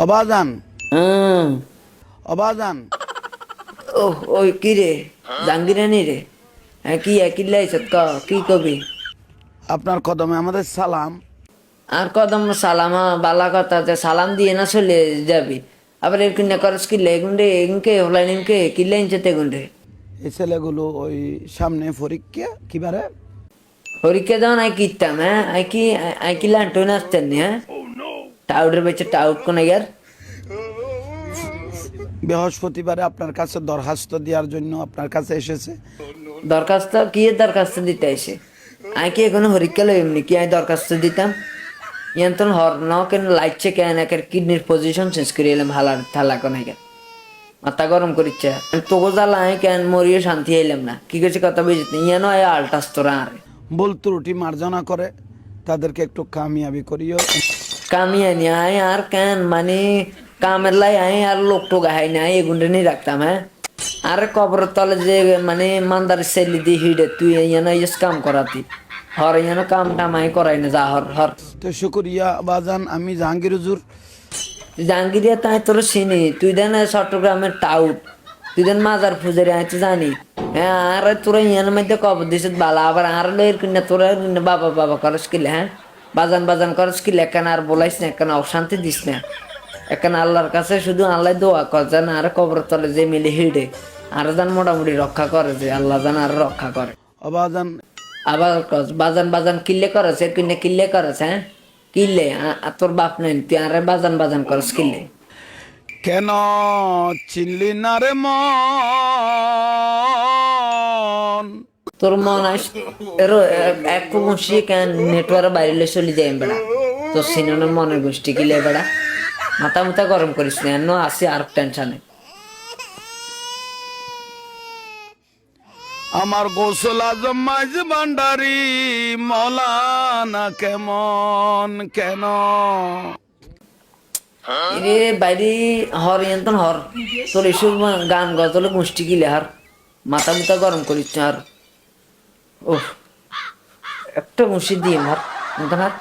অবাজান হুম। অবাজান ও ওই কি রে জাঙ্গিরানি রে? হ্যাঁ কি একই লাইছত ক কি কবি? আপনার কদমে আমাদের সালাম। আর কদম সালামা বালা কথা যে সালাম দিয়ে না চলে যাবি। আবার এর কিনা করস কিলে এগুন্ডে এগুনকে হলাই নিমকে কিলে ইনচেতে গুন্ডে। এই ছেলেগুলো ওই সামনে পরীক্ষা কিবারে পরীক্ষা দেওয়া নাই কিতাম হ্যাঁ আই কি লান্টন আসতেন হ্যাঁ টাউটের বেচে টাউট কোন ইয়ার বৃহস্পতিবারে আপনার কাছে দরখাস্ত দেওয়ার জন্য আপনার কাছে এসেছে। দরখাস্ত কি এর দরখাস্ত দিতে আইসে? আই কি এখনো পরীক্ষা লই এমনি কি আই দরখাস্ত দিতাম? ইয়ান তো হর ন কেন লাইটছে কেন একের কিডনির পজিশন চেঞ্জ করে এলাম হালার থালা কোন মাথা গরম করিচ্ছে তোকে জ্বালা আই কেন মরিয়ে শান্তি আইলাম না কি করছে কথা বুঝতে ইয়ানো আয় আলটাস তোরা আরে ভুল ত্রুটি মার্জনা করে তাদেরকে একটু কামিয়াবি করিও। কামিয়া নি আয় আর কেন মানে কামের লাই আয় আর লোক টোক আয় না এগুন্ডে নিয়ে রাখতাম হ্যাঁ। আরে কবর তলে যে মানে মান্দার সেলি দি হিডে তুই ইয়ানো ইস কাম করাতি হর ইয়ানো কাম টাম আয় করাই না যা হর হর তো শুকরিয়া বাজান, আমি জাহাঙ্গীর হুজুর। জাহাঙ্গীরিয়া তাই তোর চিনি তুই দেন চট্টগ্রামের টাউট তুই দেন মাজার ফুজারি আয় তো জানি হ্যাঁ। আর তোরা ইয়ানোর মধ্যে কবর দিস বালা আবার আর লয়ের কিনা তোরা বাবা বাবা করস কিলে হ্যাঁ বাজান বাজান করস কিলে এখানে আর বলাইস না এখানে অশান্তি দিস না এখানে আল্লাহর কাছে শুধু আল্লাহ দোয়া কর যেন আর কবর তলে যে মিলে হিডে আর যেন মোটামুটি রক্ষা করে যে আল্লাহ যেন আর রক্ষা করে। অবাজান আবার বাজান বাজান কিল্লে করস এর কিনে কিল্লে করস হ্যাঁ কিল্লে তোর বাপ নেন তুই আরে বাজান বাজান করস কিল্লে কেন চিনলি না রে মন? তোর মন আস এর এক গোষ্ঠী কেন নেটওয়ার্ক বাইরে চলে যায় বেড়া তোর সিনেমার মনের গোষ্ঠী কিলে বেড়া মাথা মুথা গরম করিস না এন আসি আর টেনশনে। আমার গোসল আজম মাইজ ভান্ডারি মৌলানা কেমন কেন? এরে বাইরে হর ইয়ান্তন হর তোর এসব গান গজলে গোষ্ঠী কিলে হার মাথা মুথা গরম করিস না আর ও একটা মুর্শিদ দিয়ে মার হার